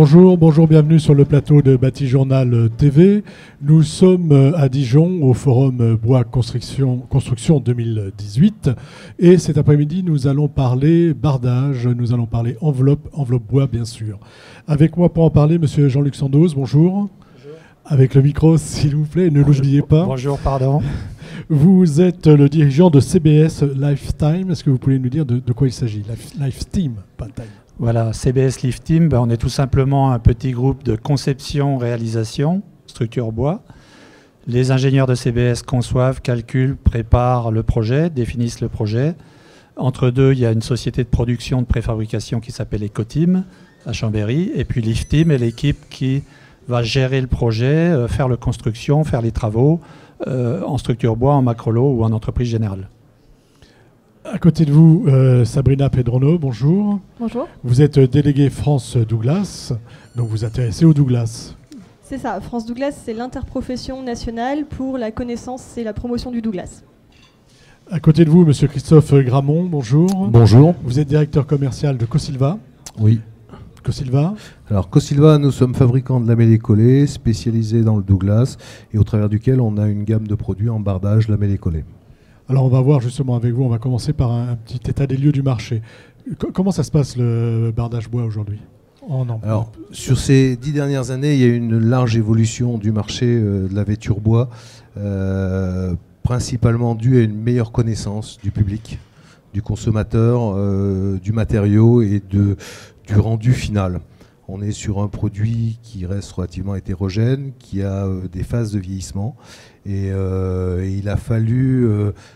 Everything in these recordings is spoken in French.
Bonjour, bonjour, bienvenue sur le plateau de Bâti Journal TV. Nous sommes à Dijon au Forum Bois Construction 2018 et cet après-midi nous allons parler bardage, nous allons parler enveloppe bois bien sûr. Avec moi pour en parler, monsieur Jean-Luc Sandoz, bonjour. Bonjour. Avec le micro s'il vous plaît, ne l'oubliez pas. Bonjour, pardon. Vous êtes le dirigeant de CBS Lifetime, est-ce que vous pouvez nous dire de quoi il s'agit? Lifetime, pas Time. Voilà, CBS Lifetime, on est tout simplement un petit groupe de conception-réalisation, structure bois. Les ingénieurs de CBS conçoivent, calculent, préparent le projet, définissent le projet. Entre deux, il y a une société de production de préfabrication qui s'appelle Ecoteam à Chambéry. Et puis Lifteam est l'équipe qui va gérer le projet, faire la construction, faire les travaux en structure bois, en macrolo ou en entreprise générale. À côté de vous, Sabrina Pedrono, bonjour. Bonjour. Vous êtes déléguée France Douglas, donc vous intéressez au Douglas. C'est ça, France Douglas, c'est l'interprofession nationale pour la connaissance et la promotion du Douglas. À côté de vous, monsieur Christophe Gramont, bonjour. Bonjour. Vous êtes directeur commercial de Cosilva. Oui. Cosilva. Alors Cosilva, nous sommes fabricants de lamellés collés, spécialisés dans le Douglas, et au travers duquel on a une gamme de produits en bardage, lamellés collés. Alors on va voir justement avec vous, on va commencer par un petit état des lieux du marché. Comment ça se passe le bardage bois aujourd'hui? Alors sur ces 10 dernières années, il y a eu une large évolution du marché de la vêture bois, principalement due à une meilleure connaissance du public, du consommateur, du matériau et du rendu final. On est sur un produit qui reste relativement hétérogène, qui a des phases de vieillissement. Et il a fallu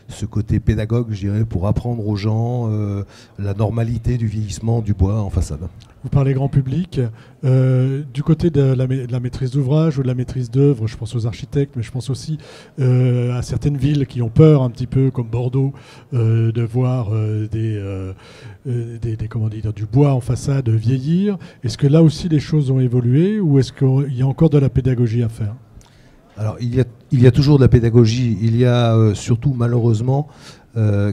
ce côté pédagogue, je dirais, pour apprendre aux gens la normalité du vieillissement du bois en façade. Vous parlez grand public. Du côté de la maîtrise d'ouvrage ou de la maîtrise d'œuvre, je pense aux architectes, mais je pense aussi à certaines villes qui ont peur un petit peu, comme Bordeaux, de voir du bois en façade vieillir. Est-ce que là aussi les choses ont évolué ou est-ce qu'il y a encore de la pédagogie à faire? Alors il y a toujours de la pédagogie, il y a surtout malheureusement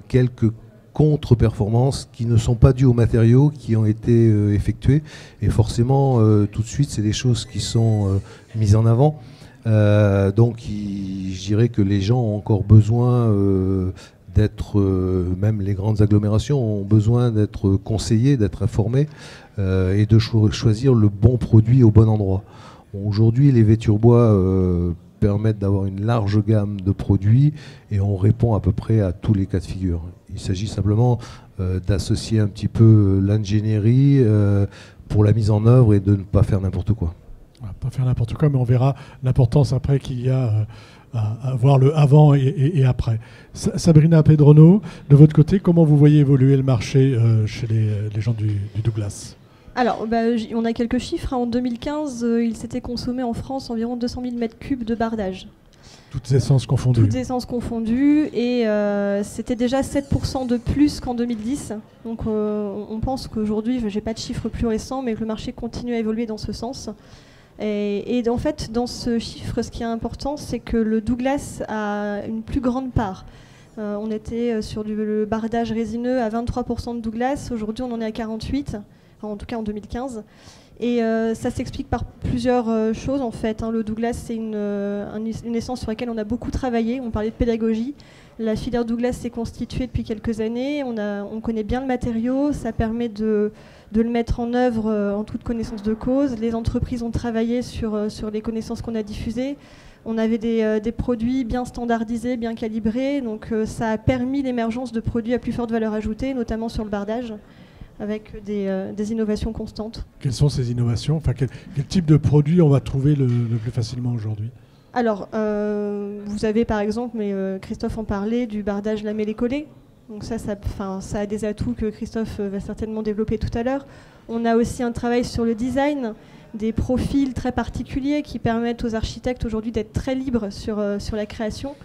quelques contre-performances qui ne sont pas dues aux matériaux qui ont été effectués et forcément tout de suite c'est des choses qui sont mises en avant. Donc je dirais que les gens ont encore besoin d'être, même les grandes agglomérations ont besoin d'être conseillés, d'être informés et de choisir le bon produit au bon endroit. Aujourd'hui les vêtures bois permettent d'avoir une large gamme de produits et on répond à peu près à tous les cas de figure. Il s'agit simplement d'associer un petit peu l'ingénierie pour la mise en œuvre et de ne pas faire n'importe quoi. Pas faire n'importe quoi, mais on verra l'importance après qu'il y a à voir le avant et après. Sabrina Pedrono, de votre côté, comment vous voyez évoluer le marché chez les gens du Douglas? Alors, on a quelques chiffres. En 2015, il s'était consommé en France environ 200 000 m3 de bardage. Toutes essences confondues. Toutes essences confondues. Et c'était déjà 7% de plus qu'en 2010. Donc on pense qu'aujourd'hui, je n'ai pas de chiffres plus récents, mais que le marché continue à évoluer dans ce sens. Et en fait, dans ce chiffre, ce qui est important, c'est que le Douglas a une plus grande part. On était sur le bardage résineux à 23% de Douglas. Aujourd'hui, on en est à 48%. En tout cas en 2015. Et ça s'explique par plusieurs choses en fait. Le Douglas, c'est une essence sur laquelle on a beaucoup travaillé. On parlait de pédagogie. La filière Douglas s'est constituée depuis quelques années. On connaît bien le matériau. Ça permet de le mettre en œuvre en toute connaissance de cause. Les entreprises ont travaillé sur les connaissances qu'on a diffusées. On avait des produits bien standardisés, bien calibrés. Donc ça a permis l'émergence de produits à plus forte valeur ajoutée, notamment sur le bardage, avec des innovations constantes. Quelles sont ces innovations? Enfin, quel type de produit on va trouver le plus facilement aujourd'hui? Alors, vous avez par exemple, mais Christophe en parlait, du bardage lamellé collé. Donc ça a des atouts que Christophe va certainement développer tout à l'heure. On a aussi un travail sur le design, des profils très particuliers qui permettent aux architectes aujourd'hui d'être très libres sur la création,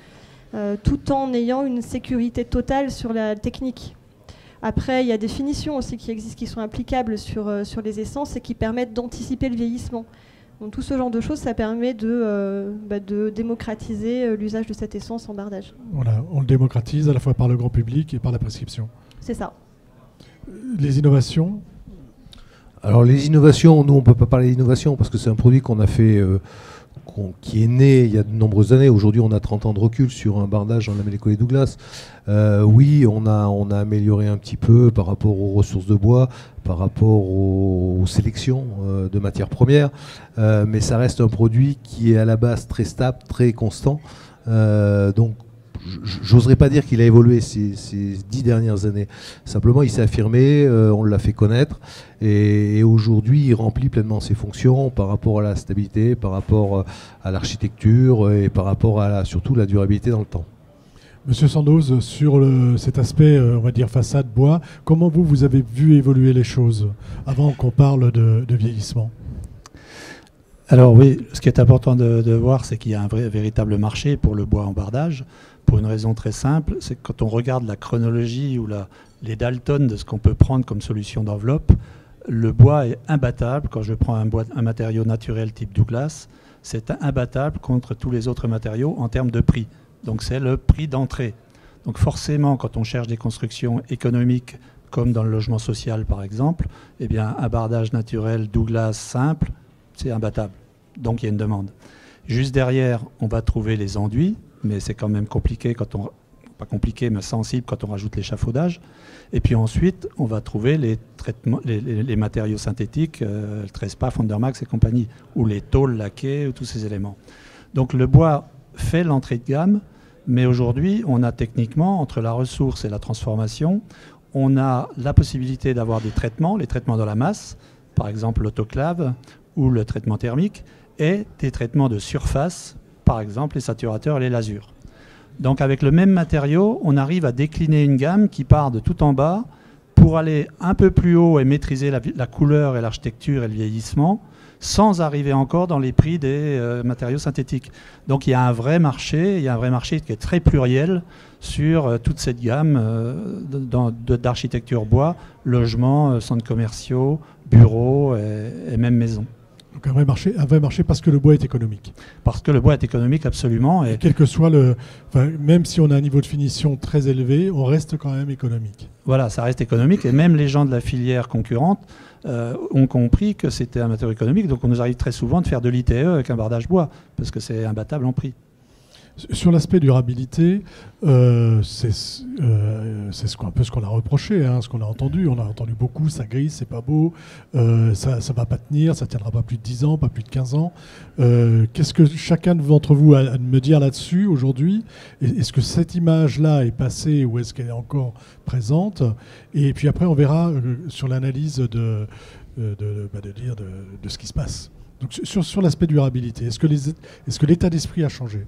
tout en ayant une sécurité totale sur la technique. Après, il y a des finitions aussi qui existent, qui sont applicables sur les essences et qui permettent d'anticiper le vieillissement. Donc tout ce genre de choses, ça permet de démocratiser l'usage de cette essence en bardage. Voilà, on le démocratise à la fois par le grand public et par la prescription. C'est ça. Les innovations? Alors les innovations, nous on ne peut pas parler d'innovation parce que c'est un produit qu'on a fait, qui est né il y a de nombreuses années. Aujourd'hui on a 30 ans de recul sur un bardage en lamellé collé Douglas. Oui, on a amélioré un petit peu par rapport aux ressources de bois, par rapport aux sélections de matières premières, mais ça reste un produit qui est à la base très stable, très constant. Donc j'oserais pas dire qu'il a évolué ces 10 dernières années. Simplement, il s'est affirmé, on l'a fait connaître, et aujourd'hui, il remplit pleinement ses fonctions par rapport à la stabilité, par rapport à l'architecture et par rapport à surtout la durabilité dans le temps. Monsieur Sandoz, sur cet aspect, on va dire façade bois, comment vous avez vu évoluer les choses avant qu'on parle de vieillissement? Alors oui, ce qui est important de voir, c'est qu'il y a un véritable marché pour le bois en bardage, pour une raison très simple, c'est que quand on regarde la chronologie ou les Dalton de ce qu'on peut prendre comme solution d'enveloppe, le bois est imbattable. Quand je prends un matériau naturel type Douglas, c'est imbattable contre tous les autres matériaux en termes de prix. Donc c'est le prix d'entrée. Donc forcément, quand on cherche des constructions économiques, comme dans le logement social par exemple, eh bien un bardage naturel Douglas simple, c'est imbattable. Donc il y a une demande. Juste derrière, on va trouver les enduits, mais c'est quand même compliqué pas compliqué, mais sensible quand on rajoute l'échafaudage. Et puis ensuite, on va trouver les traitements, les matériaux synthétiques, le Trespa, Fondermax et compagnie, ou les tôles laquées, ou tous ces éléments. Donc le bois fait l'entrée de gamme, mais aujourd'hui, on a techniquement, entre la ressource et la transformation, on a la possibilité d'avoir des traitements, les traitements dans la masse, par exemple l'autoclave ou le traitement thermique, et des traitements de surface, par exemple les saturateurs et les lasures. Donc avec le même matériau, on arrive à décliner une gamme qui part de tout en bas pour aller un peu plus haut et maîtriser la couleur et l'architecture et le vieillissement, sans arriver encore dans les prix des matériaux synthétiques. Donc il y a un vrai marché, qui est très pluriel sur toute cette gamme d'architecture bois, logements, centres commerciaux, bureaux et même maisons. Donc un vrai marché parce que le bois est économique. Parce que le bois est économique, absolument. Et quel que soit même si on a un niveau de finition très élevé, on reste quand même économique. Voilà, ça reste économique. Et même les gens de la filière concurrente ont compris que c'était un matériau économique. Donc on nous arrive très souvent de faire de l'ITE avec un bardage bois, parce que c'est imbattable en prix. Sur l'aspect durabilité, c'est un peu ce qu'on a reproché, hein, ce qu'on a entendu. On a entendu beaucoup, ça grille, c'est pas beau, ça ne va pas tenir, ça ne tiendra pas plus de 10 ans, pas plus de 15 ans. Qu'est-ce que chacun d'entre vous a à me dire là-dessus aujourd'hui? Est-ce que cette image-là est passée ou est-ce qu'elle est encore présente? Et puis après, on verra sur l'analyse de ce qui se passe. Donc sur l'aspect durabilité, est-ce que l'état d'esprit a changé?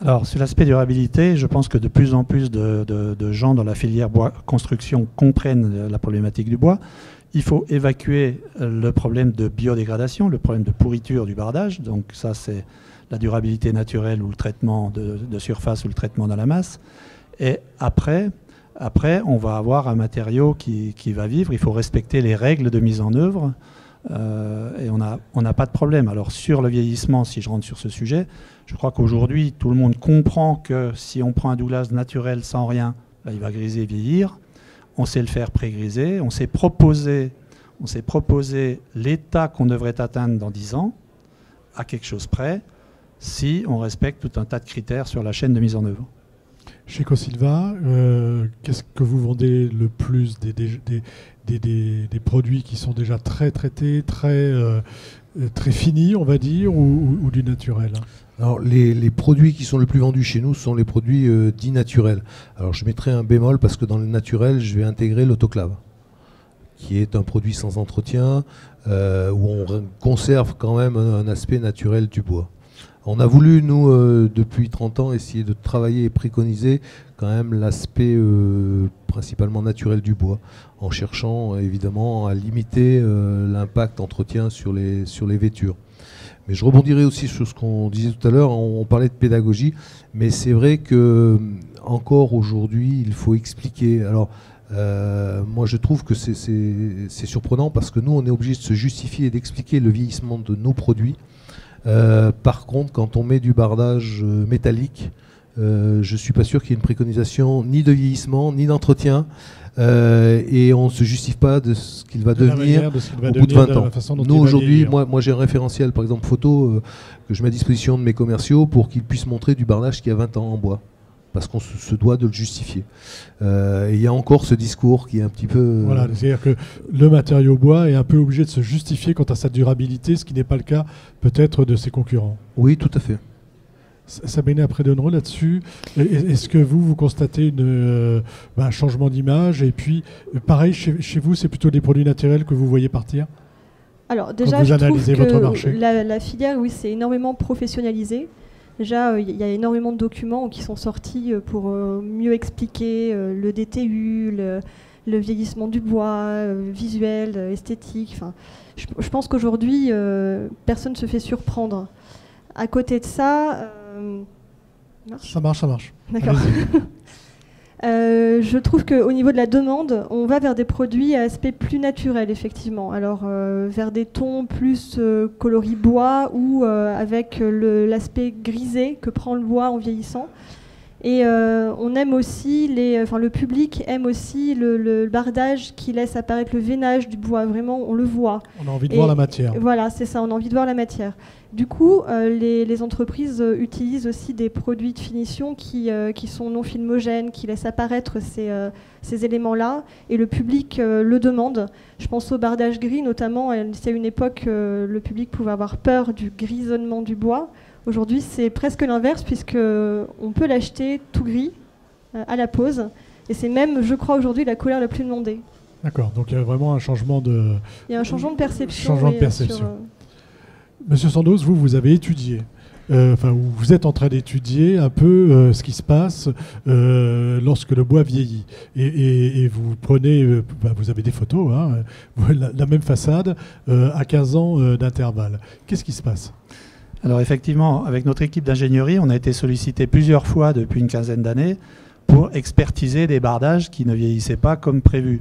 Alors, sur l'aspect durabilité, je pense que de plus en plus de gens dans la filière bois construction comprennent la problématique du bois. Il faut évacuer le problème de biodégradation, le problème de pourriture du bardage. Donc ça, c'est la durabilité naturelle ou le traitement de surface ou le traitement dans la masse. Et après on va avoir un matériau qui va vivre. Il faut respecter les règles de mise en œuvre. Et on n'a pas de problème. Alors sur le vieillissement, si je rentre sur ce sujet, je crois qu'aujourd'hui tout le monde comprend que si on prend un Douglas naturel sans rien, là, il va griser et vieillir. On sait le faire pré-griser, on s'est proposé l'état qu'on devrait atteindre dans 10 ans, à quelque chose près, si on respecte tout un tas de critères sur la chaîne de mise en œuvre. Chez Cosilva, qu'est-ce que vous vendez le plus des produits qui sont déjà très traités, très finis, on va dire, ou du naturel? Alors, les produits qui sont le plus vendus chez nous sont les produits dits naturels. Alors, je mettrai un bémol parce que dans le naturel, je vais intégrer l'autoclave, qui est un produit sans entretien, où on conserve quand même un aspect naturel du bois. On a voulu, nous, depuis 30 ans, essayer de travailler et préconiser quand même l'aspect principalement naturel du bois, en cherchant évidemment à limiter l'impact entretien sur les vêtures. Mais je rebondirai aussi sur ce qu'on disait tout à l'heure, on parlait de pédagogie, mais c'est vrai que encore aujourd'hui, il faut expliquer. Alors, moi je trouve que c'est surprenant parce que nous, on est obligé de se justifier et d'expliquer le vieillissement de nos produits. Par contre, quand on met du bardage métallique, je ne suis pas sûr qu'il y ait une préconisation ni de vieillissement, ni d'entretien. Et on ne se justifie pas de ce qu'il va devenir au bout de 20 ans. Nous, aujourd'hui, moi j'ai un référentiel, par exemple photo, que je mets à disposition de mes commerciaux pour qu'ils puissent montrer du bardage qui a 20 ans en bois. Parce qu'on se doit de le justifier. Et il y a encore ce discours qui est un petit peu... Voilà, c'est-à-dire que le matériau bois est un peu obligé de se justifier quant à sa durabilité, ce qui n'est pas le cas peut-être de ses concurrents. Oui, tout à fait. Sabine Prédenreau, là-dessus, est-ce que vous constatez un changement d'image? Et puis, pareil, chez vous, c'est plutôt des produits naturels que vous voyez partir? Alors déjà, vous je trouve analysez votre que marché. la filière, oui, c'est énormément professionnalisé. Déjà, il y a énormément de documents qui sont sortis pour mieux expliquer le DTU, le vieillissement du bois, visuel, esthétique. Enfin, je pense qu'aujourd'hui, personne ne se fait surprendre. À côté de ça... Ça marche. D'accord. Je trouve qu'au niveau de la demande, on va vers des produits à aspect plus naturel, effectivement. Alors, vers des tons plus coloris bois ou avec l'aspect grisé que prend le bois en vieillissant. Et on aime aussi, le public aime aussi le bardage qui laisse apparaître le veinage du bois. Vraiment, on le voit. On a envie de voir la matière. Voilà, c'est ça, on a envie de voir la matière. Du coup, les entreprises utilisent aussi des produits de finition qui sont non filmogènes, qui laissent apparaître ces éléments-là, et le public le demande. Je pense au bardage gris, notamment. C'est à une époque, le public pouvait avoir peur du grisonnement du bois. Aujourd'hui, c'est presque l'inverse, puisqu'on peut l'acheter tout gris, à la pose. Et c'est même, je crois, aujourd'hui, la couleur la plus demandée. D'accord, donc il y a vraiment un changement de... Il y a un changement de perception. Monsieur Sandoz, vous avez étudié, vous êtes en train d'étudier un peu ce qui se passe lorsque le bois vieillit. Et vous prenez, vous avez des photos, hein, la même façade à 15 ans d'intervalle. Qu'est-ce qui se passe ? Alors effectivement, avec notre équipe d'ingénierie, on a été sollicité plusieurs fois depuis une quinzaine d'années pour expertiser des bardages qui ne vieillissaient pas comme prévu.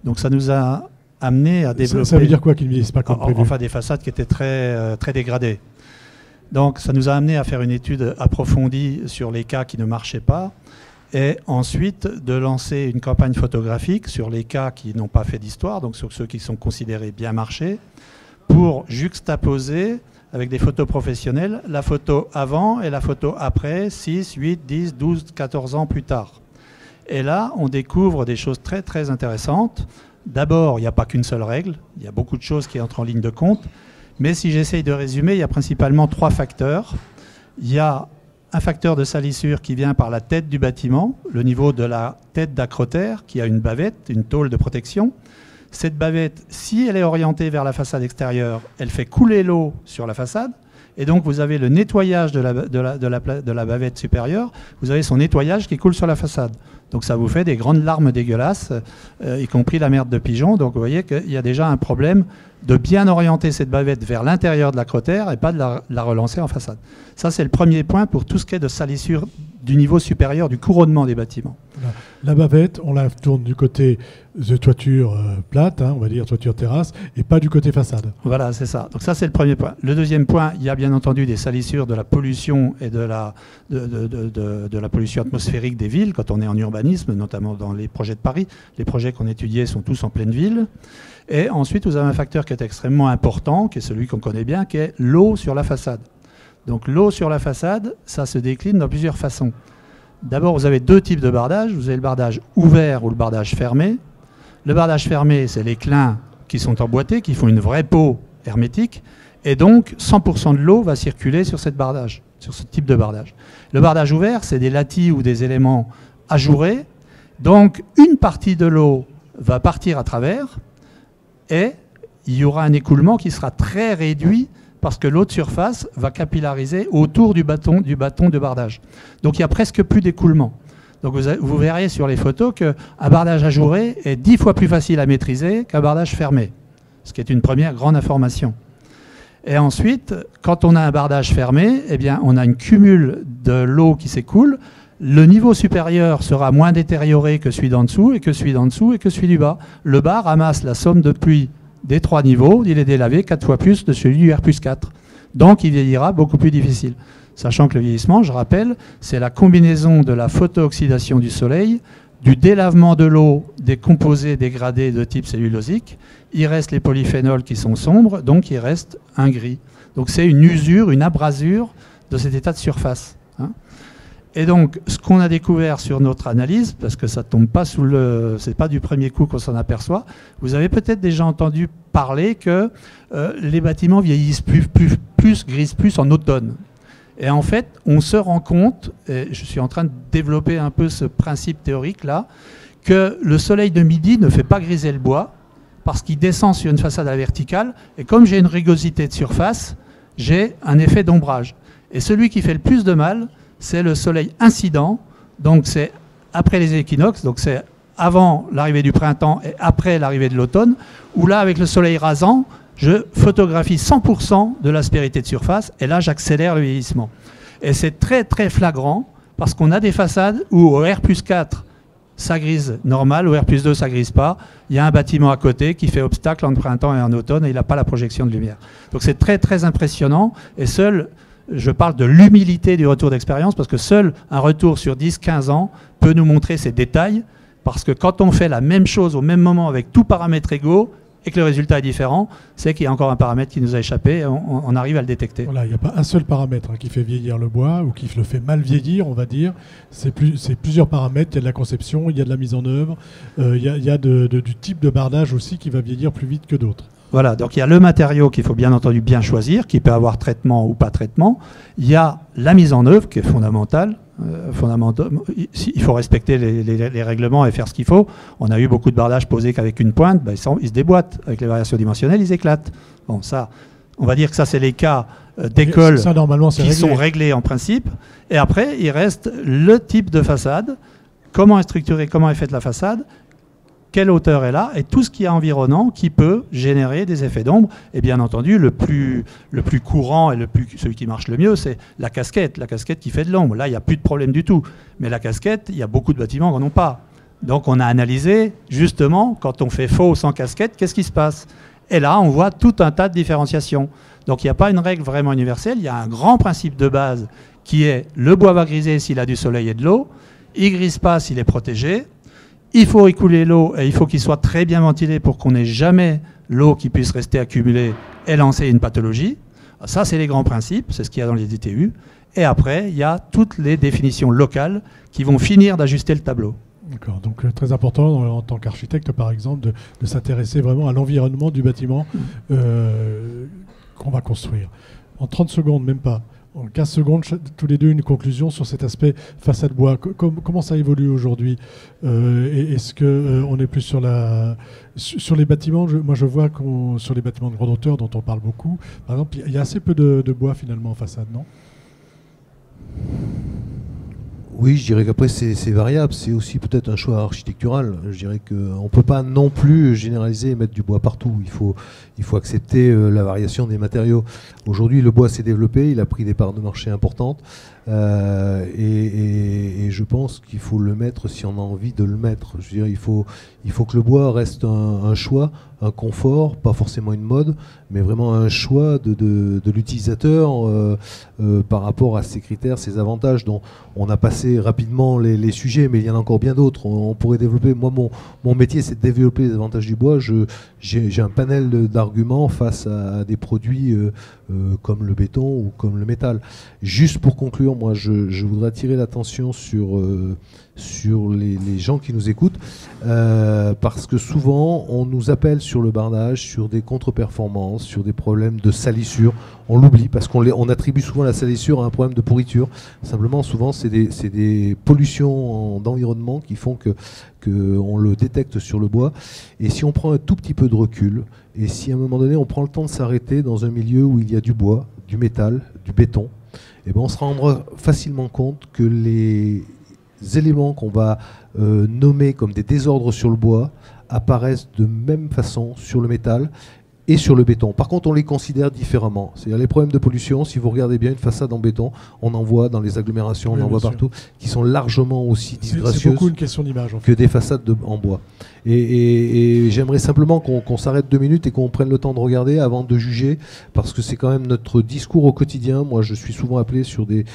Donc ça nous a amené à développer... Ça veut dire quoi qu'ils ne vieillissent pas comme prévu? Enfin, des façades qui étaient très dégradées. Donc ça nous a amené à faire une étude approfondie sur les cas qui ne marchaient pas, et ensuite de lancer une campagne photographique sur les cas qui n'ont pas fait d'histoire, donc sur ceux qui sont considérés bien marchés, pour juxtaposer avec des photos professionnelles la photo avant et la photo après, 6, 8, 10, 12, 14 ans plus tard. Et là, on découvre des choses très très intéressantes. D'abord, il n'y a pas qu'une seule règle, il y a beaucoup de choses qui entrent en ligne de compte, mais si j'essaye de résumer, il y a principalement 3 facteurs. Il y a un facteur de salissure qui vient par la tête du bâtiment, le niveau de la tête d'acrotère, qui a une bavette, une tôle de protection. Cette bavette, si elle est orientée vers la façade extérieure, elle fait couler l'eau sur la façade, et donc vous avez le nettoyage de la bavette supérieure, vous avez son nettoyage qui coule sur la façade. Donc ça vous fait des grandes larmes dégueulasses, y compris la merde de pigeon. Donc vous voyez qu'il y a déjà un problème de bien orienter cette bavette vers l'intérieur de l'acrotère et pas de la relancer en façade. Ça, c'est le premier point pour tout ce qui est de salissure du niveau supérieur du couronnement des bâtiments. Voilà. La bavette, on la tourne du côté de toiture plate, on va dire toiture terrasse, et pas du côté façade. Voilà, c'est ça. Donc ça, c'est le premier point. Le deuxième point, il y a bien entendu des salissures de la pollution et de la pollution atmosphérique des villes quand on est en urbanisme, notamment dans les projets de Paris. Les projets qu'on étudiait sont tous en pleine ville. Et ensuite, vous avez un facteur qui est extrêmement important, qui est celui qu'on connaît bien, qui est l'eau sur la façade. Donc l'eau sur la façade, ça se décline dans plusieurs façons. D'abord, vous avez 2 types de bardage. Vous avez le bardage ouvert ou le bardage fermé. Le bardage fermé, c'est les clins qui sont emboîtés, qui font une vraie peau hermétique. Et donc, 100% de l'eau va circuler sur ce type de bardage. Le bardage ouvert, c'est des latis ou des éléments ajourés. Donc, une partie de l'eau va partir à travers et il y aura un écoulement qui sera très réduit parce que l'eau de surface va capillariser autour du bâton de bardage. Donc il n'y a presque plus d'écoulement. Donc vous verrez sur les photos qu'un bardage ajouré est 10 fois plus facile à maîtriser qu'un bardage fermé, ce qui est une première grande information. Et ensuite, quand on a un bardage fermé, eh bien, on a une cumule de l'eau qui s'écoule. Le niveau supérieur sera moins détérioré que celui d'en dessous, et que celui d'en dessous, et que celui du bas. Le bas ramasse la somme de pluie des 3 niveaux, il est délavé 4 fois plus de celui du R+4. Donc il vieillira beaucoup plus difficile. Sachant que le vieillissement, je rappelle, c'est la combinaison de la photooxydation du soleil, du délavement de l'eau des composés dégradés de type cellulosique. Il reste les polyphénols qui sont sombres, donc il reste un gris. Donc c'est une usure, une abrasure de cet état de surface. Hein. Et donc, ce qu'on a découvert sur notre analyse, parce que ça ne tombe pas sous le... c'est pas du premier coup qu'on s'en aperçoit, vous avez peut-être déjà entendu parler que les bâtiments vieillissent grisent plus en automne. Et en fait, on se rend compte, et je suis en train de développer un peu ce principe théorique-là, que le soleil de midi ne fait pas griser le bois, parce qu'il descend sur une façade à la verticale, et comme j'ai une rugosité de surface, j'ai un effet d'ombrage. Et celui qui fait le plus de mal, c'est le soleil incident, donc c'est après les équinoxes, donc c'est avant l'arrivée du printemps et après l'arrivée de l'automne, où là, avec le soleil rasant, je photographie 100% de l'aspérité de surface, et là, j'accélère le vieillissement. Et c'est très, très flagrant, parce qu'on a des façades où au R+4, ça grise normal, au R+2, ça grise pas. Il y a un bâtiment à côté qui fait obstacle en printemps et en automne, et il n'a pas la projection de lumière. Donc c'est très, très impressionnant, et seul... Je parle de l'humilité du retour d'expérience parce que seul un retour sur 10-15 ans peut nous montrer ces détails, parce que quand on fait la même chose au même moment avec tout paramètre égaux et que le résultat est différent, c'est qu'il y a encore un paramètre qui nous a échappé et on arrive à le détecter. Voilà, il n'y a pas un seul paramètre qui fait vieillir le bois ou qui le fait mal vieillir, on va dire. C'est plusieurs paramètres. Il y a de la conception, il y a de la mise en œuvre, il y a du type de bardage aussi qui va vieillir plus vite que d'autres. Voilà, donc il y a le matériau qu'il faut bien entendu bien choisir, qui peut avoir traitement ou pas traitement. Il y a la mise en œuvre qui est fondamentale. Il faut respecter les règlements et faire ce qu'il faut. On a eu beaucoup de bardages posés qu'avec une pointe, ben, ils se déboîtent. Avec les variations dimensionnelles, ils éclatent. Bon, ça, on va dire que ça, c'est les cas d'écoles qui sont réglés en principe. Et après, il reste le type de façade, comment est structurée, comment est faite la façade, quelle hauteur est là, et tout ce qui est environnant qui peut générer des effets d'ombre. Et bien entendu, le plus courant et celui qui marche le mieux, c'est la casquette qui fait de l'ombre. Là, il n'y a plus de problème du tout. Mais la casquette, il y a beaucoup de bâtiments qui n'en ont pas. Donc on a analysé, justement, quand on fait faux sans casquette, qu'est-ce qui se passe? Et là, on voit tout un tas de différenciations. Donc il n'y a pas une règle vraiment universelle, il y a un grand principe de base qui est le bois va griser s'il a du soleil et de l'eau, il ne grise pas s'il est protégé. Il faut écouler l'eau et il faut qu'il soit très bien ventilé pour qu'on n'ait jamais l'eau qui puisse rester accumulée et lancer une pathologie. Ça, c'est les grands principes, c'est ce qu'il y a dans les DTU. Et après, il y a toutes les définitions locales qui vont finir d'ajuster le tableau. D'accord, donc très important en tant qu'architecte, par exemple, de s'intéresser vraiment à l'environnement du bâtiment qu'on va construire. En 30 secondes, même pas. En 15 secondes, tous les deux, une conclusion sur cet aspect façade bois. Comment ça évolue aujourd'hui? Est-ce qu'on est plus sur les bâtiments? Moi, je vois sur les bâtiments de grande hauteur, dont on parle beaucoup, par exemple, il y a assez peu de bois finalement en façade, non? Oui, je dirais qu'après c'est variable, c'est aussi peut-être un choix architectural. Je dirais qu'on ne peut pas non plus généraliser et mettre du bois partout. Il faut accepter la variation des matériaux. Aujourd'hui, le bois s'est développé, il a pris des parts de marché importantes et je pense qu'il faut le mettre si on a envie de le mettre. Je dirais, il faut que le bois reste un choix, un confort, pas forcément une mode, mais vraiment un choix de l'utilisateur par rapport à ses critères, ses avantages. Donc, on a passé rapidement les sujets, mais il y en a encore bien d'autres. On pourrait développer. Moi, mon métier, c'est de développer les avantages du bois. J'ai un panel d'arguments face à des produits comme le béton ou comme le métal. Juste pour conclure, moi, je voudrais attirer l'attention sur les gens qui nous écoutent, parce que souvent, on nous appelle sur le bardage, sur des contre-performances, sur des problèmes de salissure. On l'oublie parce qu'on attribue souvent la salissure à un problème de pourriture. Simplement, souvent, c'est des pollutions d'environnement qui font qu'on le détecte sur le bois. Et si on prend un tout petit peu de recul, et si à un moment donné, on prend le temps de s'arrêter dans un milieu où il y a du bois, du métal, du béton, eh ben, on se rendra facilement compte que les éléments qu'on va nommer comme des désordres sur le bois apparaissent de même façon sur le métal et sur le béton. Par contre, on les considère différemment. C'est-à-dire les problèmes de pollution, si vous regardez bien une façade en béton, on en voit dans les agglomérations, on en voit partout, qui sont largement aussi disgracieuses. C'est beaucoup une question d'image que des façades en bois. Et j'aimerais simplement qu'on s'arrête 2 minutes et qu'on prenne le temps de regarder avant de juger, parce que c'est quand même notre discours au quotidien. Moi, je suis souvent appelé sur des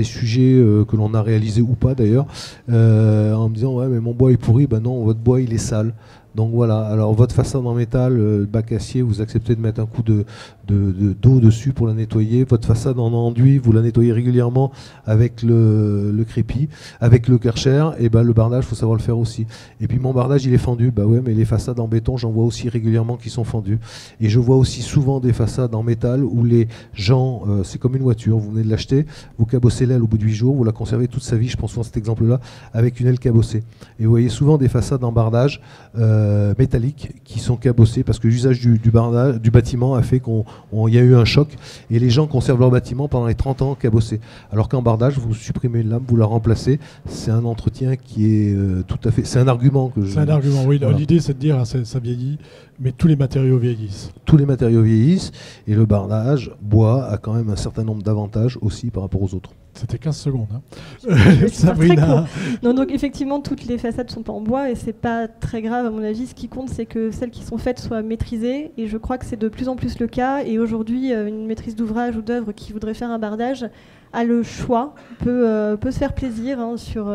sujets que l'on a réalisés ou pas d'ailleurs, en me disant ouais mais mon bois est pourri. Ben non, votre bois il est sale. Donc voilà, alors votre façade en métal, bac acier, vous acceptez de mettre un coup d'eau dessus pour la nettoyer. Votre façade en enduit, vous la nettoyez régulièrement avec le crépi, avec le Karcher, et ben le bardage, il faut savoir le faire aussi. Et puis mon bardage, il est fendu, bah ouais, mais les façades en béton, j'en vois aussi régulièrement qui sont fendues. Et je vois aussi souvent des façades en métal où les gens, c'est comme une voiture, vous venez de l'acheter, vous cabossez l'aile au bout de 8 jours, vous la conservez toute sa vie, je pense souvent à cet exemple-là, avec une aile cabossée. Et vous voyez souvent des façades en bardage, métalliques qui sont cabossés parce que l'usage du bâtiment a fait qu'il y a eu un choc et les gens conservent leur bâtiment pendant les 30 ans cabossés. Alors qu'en bardage, vous supprimez une lame, vous la remplacez. C'est un entretien qui est tout à fait... C'est un argument que je... C'est un argument, oui. Voilà. L'idée, c'est de dire ça vieillit, mais tous les matériaux vieillissent. Tous les matériaux vieillissent et le bardage, bois, a quand même un certain nombre d'avantages aussi par rapport aux autres. C'était 15 secondes. Sabrina. Non, donc effectivement, toutes les façades sont pas en bois et c'est pas très grave à mon avis. Ce qui compte, c'est que celles qui sont faites soient maîtrisées et je crois que c'est de plus en plus le cas. Et aujourd'hui, une maîtrise d'ouvrage ou d'œuvre qui voudrait faire un bardage a le choix, peut se faire plaisir sur...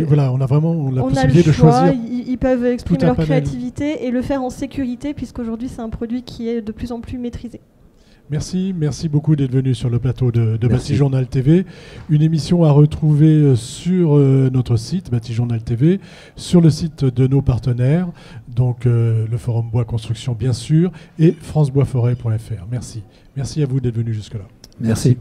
Voilà, on a vraiment la possibilité de choisir. Ils peuvent exprimer leur créativité et le faire en sécurité puisqu'aujourd'hui c'est un produit qui est de plus en plus maîtrisé. Merci beaucoup d'être venu sur le plateau de Bâti-Journal TV. Une émission à retrouver sur notre site Bâti-Journal TV, sur le site de nos partenaires, donc le Forum Bois Construction bien sûr, et franceboisforêt.fr. Merci à vous d'être venu jusque-là. Merci.